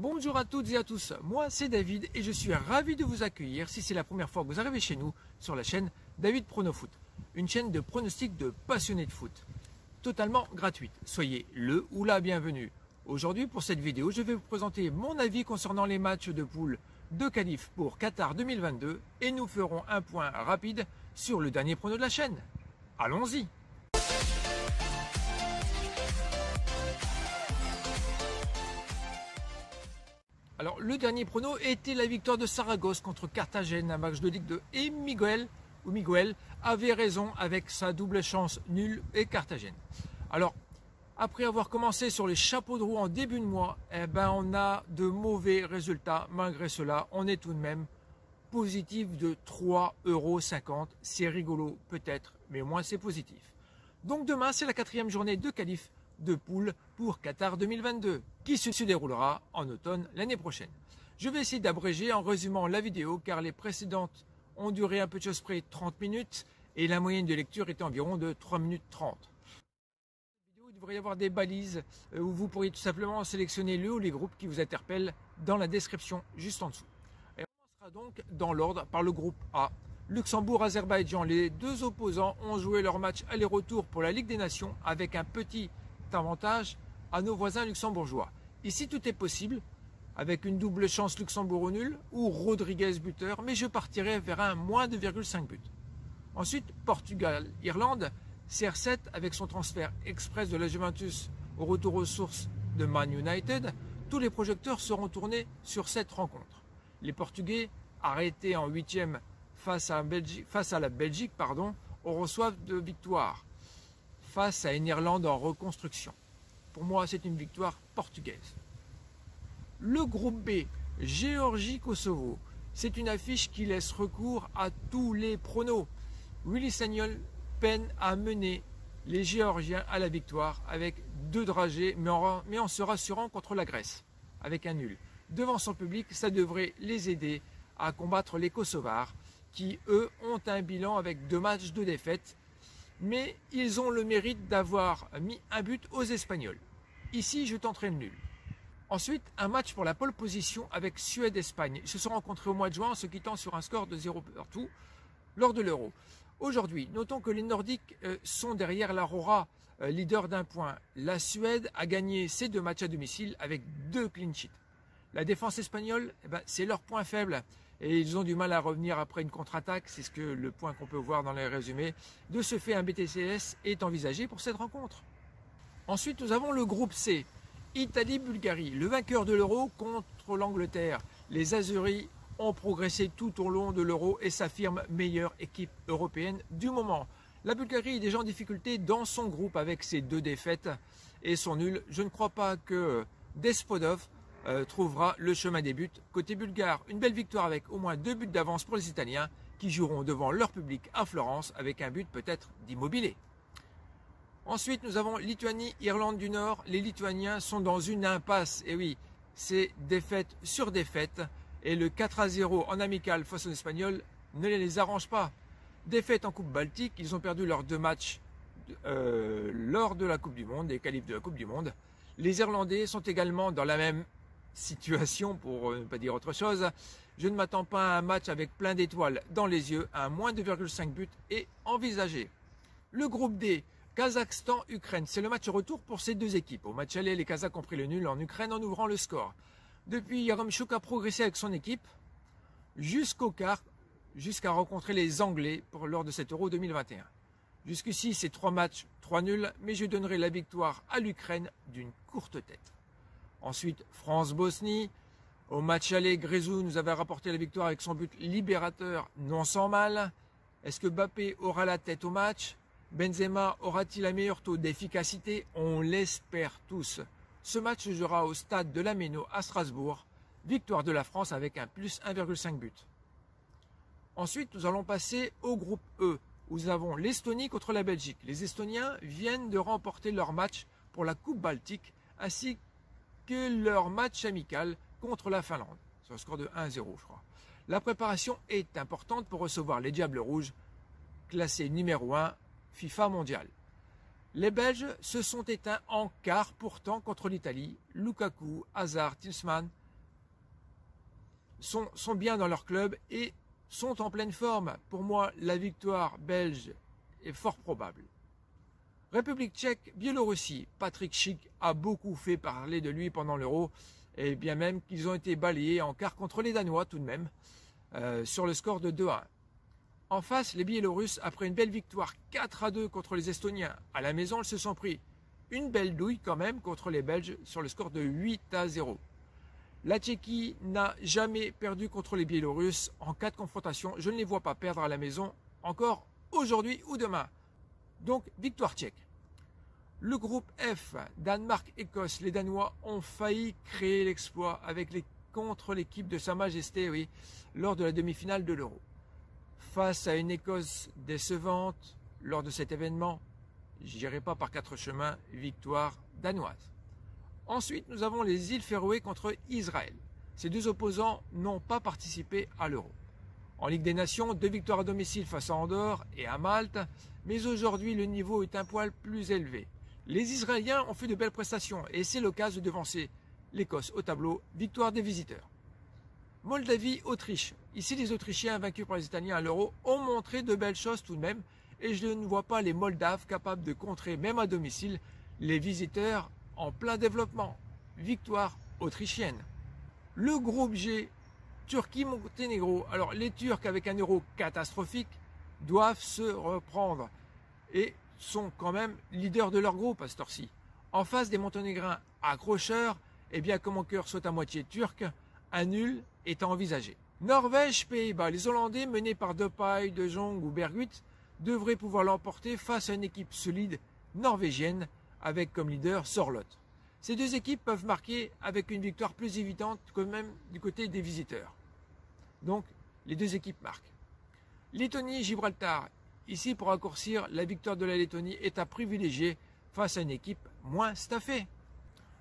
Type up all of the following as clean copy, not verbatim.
Bonjour à toutes et à tous, moi c'est David et je suis ravi de vous accueillir si c'est la première fois que vous arrivez chez nous sur la chaîne David Pronofoot, une chaîne de pronostics de passionnés de foot, totalement gratuite. Soyez le ou la bienvenue. Aujourd'hui pour cette vidéo, je vais vous présenter mon avis concernant les matchs de poule de qualif pour Qatar 2022 et nous ferons un point rapide sur le dernier prono de la chaîne. Allons-y! Alors, le dernier prono était la victoire de Saragosse contre Carthagène, un match de Ligue 2. Et Miguel avait raison avec sa double chance nulle et Carthagène. Alors, après avoir commencé sur les chapeaux de roue en début de mois, on a de mauvais résultats. Malgré cela, on est tout de même positif de 3,50 €. C'est rigolo peut-être, mais moins c'est positif. Donc demain, c'est la 4e journée de qualif de poule pour Qatar 2022 qui se déroulera en automne l'année prochaine. Je vais essayer d'abréger en résumant la vidéo car les précédentes ont duré un peu de chose près 30 minutes et la moyenne de lecture était environ de 3 minutes 30. Il devrait y avoir des balises où vous pourriez tout simplement sélectionner le ou les groupes qui vous interpellent dans la description juste en dessous. Et on commencera donc dans l'ordre par le groupe A. Luxembourg-Azerbaïdjan, les deux opposants ont joué leur match aller-retour pour la Ligue des Nations avec un petit avantage à nos voisins luxembourgeois. Ici tout est possible avec une double chance Luxembourg au nul ou Rodriguez buteur, mais je partirai vers un moins 2,5 buts. Ensuite Portugal-Irlande, CR7 avec son transfert express de la Juventus au retour aux sources de Man United, tous les projecteurs seront tournés sur cette rencontre. Les Portugais, arrêtés en 8e face à la Belgique, on reçoivent de victoire face à une Irlande en reconstruction. Pour moi, c'est une victoire portugaise. Le groupe B, Géorgie-Kosovo, c'est une affiche qui laisse recours à tous les pronos. Willy Sagnol peine à mener les Géorgiens à la victoire avec 2 dragées, mais en se rassurant contre la Grèce, avec un nul. Devant son public, ça devrait les aider à combattre les Kosovars, qui, eux, ont un bilan avec 2 matchs de défaite, mais ils ont le mérite d'avoir mis un but aux Espagnols. Ici, je tenterai le nul. Ensuite, un match pour la pole position avec Suède-Espagne. Ils se sont rencontrés au mois de juin en se quittant sur un score de 0 partout lors de l'Euro. Aujourd'hui, notons que les Nordiques sont derrière l'Aurora, leader d'un point. La Suède a gagné ses 2 matchs à domicile avec 2 clean sheets. La défense espagnole, c'est leur point faible. Et ils ont du mal à revenir après une contre-attaque, c'est le point qu'on peut voir dans les résumés. De ce fait, un BTCS est envisagé pour cette rencontre. Ensuite, nous avons le groupe C, Italie-Bulgarie, le vainqueur de l'Euro contre l'Angleterre. Les Azuris ont progressé tout au long de l'Euro et s'affirment meilleure équipe européenne du moment. La Bulgarie est déjà en difficulté dans son groupe avec ses 2 défaites et son nul. Je ne crois pas que Despodov trouvera le chemin des buts. Côté bulgare, une belle victoire avec au moins 2 buts d'avance pour les Italiens qui joueront devant leur public à Florence avec un but peut-être d'Immobilier. Ensuite, nous avons Lituanie-Irlande du Nord. Les Lituaniens sont dans une impasse. Et oui, c'est défaite sur défaite. Et le 4-0 en amical face aux Espagnols ne les arrange pas. Défaite en Coupe Baltique, ils ont perdu leurs 2 matchs lors de la Coupe du Monde, des qualifs de la Coupe du Monde. Les Irlandais sont également dans la même situation, pour ne pas dire autre chose. Je ne m'attends pas à un match avec plein d'étoiles dans les yeux. Un moins 2,5 buts est envisagé. Le groupe D, Kazakhstan-Ukraine, c'est le match retour pour ces 2 équipes. Au match aller, les Kazakhs ont pris le nul en Ukraine en ouvrant le score. Depuis, Yaremchuk a progressé avec son équipe jusqu'au quart, jusqu'à rencontrer les Anglais lors de cet Euro 2021. Jusqu'ici, c'est 3 matchs, 3 nuls, mais je donnerai la victoire à l'Ukraine d'une courte tête. Ensuite, France-Bosnie. Au match aller, Grézou nous avait rapporté la victoire avec son but libérateur, non sans mal. Est-ce que Mbappé aura la tête au match? Benzema aura-t-il un meilleur taux d'efficacité? On l'espère tous. Ce match se jouera au stade de la Méno à Strasbourg. Victoire de la France avec un plus 1,5 but. Ensuite, nous allons passer au groupe E, où nous avons l'Estonie contre la Belgique. Les Estoniens viennent de remporter leur match pour la Coupe Baltique, ainsi que leur match amical contre la Finlande, sur un score de 1-0, je crois. La préparation est importante pour recevoir les Diables Rouges, classés numéro 1 FIFA mondial. Les Belges se sont éteints en quart pourtant contre l'Italie. Lukaku, Hazard, Tielemans sont bien dans leur club et sont en pleine forme. Pour moi, la victoire belge est fort probable. République tchèque, Biélorussie. Patrick Schick a beaucoup fait parler de lui pendant l'Euro, et bien même qu'ils ont été balayés en quart contre les Danois tout de même, sur le score de 2-1. En face, les Biélorusses, après une belle victoire 4-2 contre les Estoniens, à la maison, ils se sont pris une belle douille quand même contre les Belges sur le score de 8-0. La Tchéquie n'a jamais perdu contre les Biélorusses en cas de confrontation. Je ne les vois pas perdre à la maison encore aujourd'hui ou demain. Donc, victoire tchèque. Le groupe F, Danemark-Écosse. Les Danois ont failli créer l'exploit contre l'équipe de Sa Majesté, oui, lors de la demi-finale de l'Euro. Face à une Écosse décevante lors de cet événement, je n'irai pas par quatre chemins, victoire danoise. Ensuite, nous avons les îles Féroé contre Israël. Ces deux opposants n'ont pas participé à l'Euro. En Ligue des Nations, 2 victoires à domicile face à Andorre et à Malte, mais aujourd'hui le niveau est un poil plus élevé. Les Israéliens ont fait de belles prestations et c'est l'occasion de devancer l'Écosse au tableau, victoire des visiteurs. Moldavie-Autriche. Ici, les Autrichiens vaincus par les Italiens à l'Euro ont montré de belles choses tout de même et je ne vois pas les Moldaves capables de contrer, même à domicile, les visiteurs en plein développement. Victoire autrichienne. Le groupe G, Turquie-Monténégro. Alors les Turcs avec un euro catastrophique doivent se reprendre et sont quand même leaders de leur groupe à cette heure-ci. En face des Monténégrins accrocheurs, et bien que mon cœur soit à moitié turc, un nul est envisagé. Norvège-Pays-Bas. Les Hollandais menés par Depay, De Jong ou Berghuis devraient pouvoir l'emporter face à une équipe solide norvégienne avec comme leader Sorloth. Ces deux équipes peuvent marquer avec une victoire plus évidente quand même du côté des visiteurs. Donc, les deux équipes marquent. Lettonie-Gibraltar. Ici, pour raccourcir, la victoire de la Lettonie est à privilégier face à une équipe moins staffée.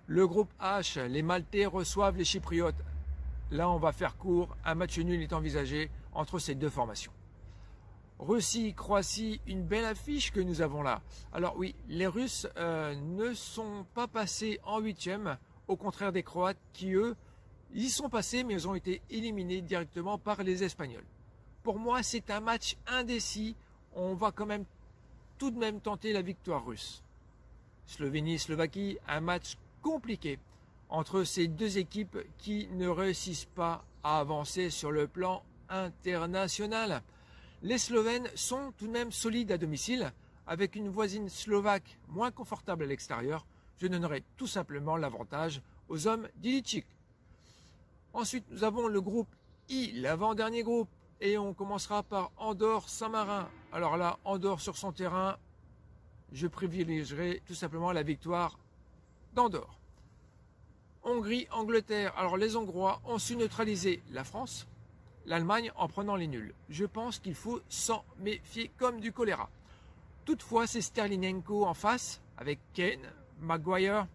Le groupe H, les Maltais reçoivent les Chypriotes. Là, on va faire court. Un match nul est envisagé entre ces deux formations. Russie-Croatie, une belle affiche que nous avons là. Alors oui, les Russes ne sont pas passés en huitième, au contraire des Croates qui, eux, y sont passés, mais ils ont été éliminés directement par les Espagnols. Pour moi, c'est un match indécis. On va quand même tout de même tenter la victoire russe. Slovénie-Slovaquie, un match compliqué entre ces deux équipes qui ne réussissent pas à avancer sur le plan international. Les Slovènes sont tout de même solides à domicile, avec une voisine slovaque moins confortable à l'extérieur. Je donnerai tout simplement l'avantage aux hommes d'Ilicic. Ensuite, nous avons le groupe I, l'avant-dernier groupe, et on commencera par Andorre-Saint-Marin. Alors là, Andorre sur son terrain, je privilégierai tout simplement la victoire d'Andorre. Hongrie-Angleterre. Alors les Hongrois ont su neutraliser la France, l'Allemagne en prenant les nuls. Je pense qu'il faut s'en méfier comme du choléra. Toutefois, c'est Sterlinenko en face, avec Kane, Maguire.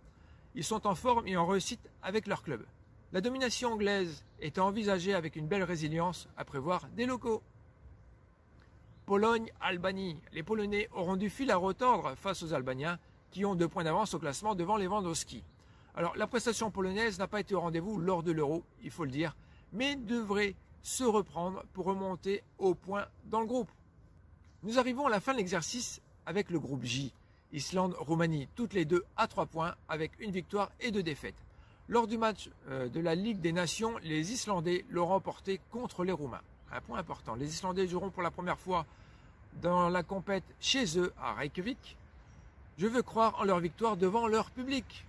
Ils sont en forme et en réussite avec leur club. La domination anglaise est envisagée avec une belle résilience à prévoir des locaux. Pologne-Albanie. Les Polonais auront du fil à retordre face aux Albaniens qui ont 2 points d'avance au classement devant Lewandowski. Alors la prestation polonaise n'a pas été au rendez-vous lors de l'Euro, il faut le dire, mais devrait se reprendre pour remonter au point dans le groupe. Nous arrivons à la fin de l'exercice avec le groupe J. Islande-Roumanie, toutes les deux à 3 points avec une victoire et 2 défaites. Lors du match de la Ligue des Nations, les Islandais l'ont remporté contre les Roumains. Un point important, les Islandais joueront pour la première fois dans la compète chez eux à Reykjavik. Je veux croire en leur victoire devant leur public.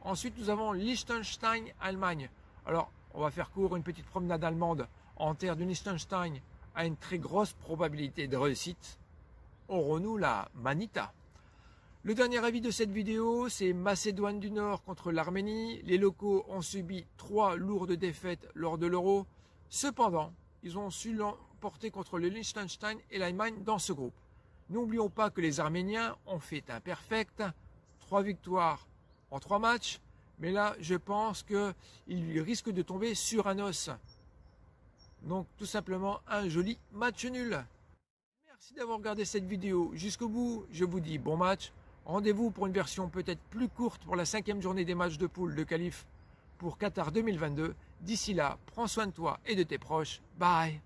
Ensuite, nous avons Liechtenstein-Allemagne. Alors, on va faire court, une petite promenade allemande en terre du Liechtenstein a une très grosse probabilité de réussite. Aurons-nous la Manita? Le dernier avis de cette vidéo, c'est Macédoine du Nord contre l'Arménie. Les locaux ont subi 3 lourdes défaites lors de l'Euro. Cependant, ils ont su l'emporter contre le Liechtenstein et l'Allemagne dans ce groupe. N'oublions pas que les Arméniens ont fait un perfect, 3 victoires en 3 matchs. Mais là, je pense qu'ils risquent de tomber sur un os. Donc, tout simplement, un joli match nul. Merci d'avoir regardé cette vidéo jusqu'au bout. Je vous dis bon match. Rendez-vous pour une version peut-être plus courte pour la 5e journée des matchs de poule de qualif pour Qatar 2022. D'ici là, prends soin de toi et de tes proches. Bye.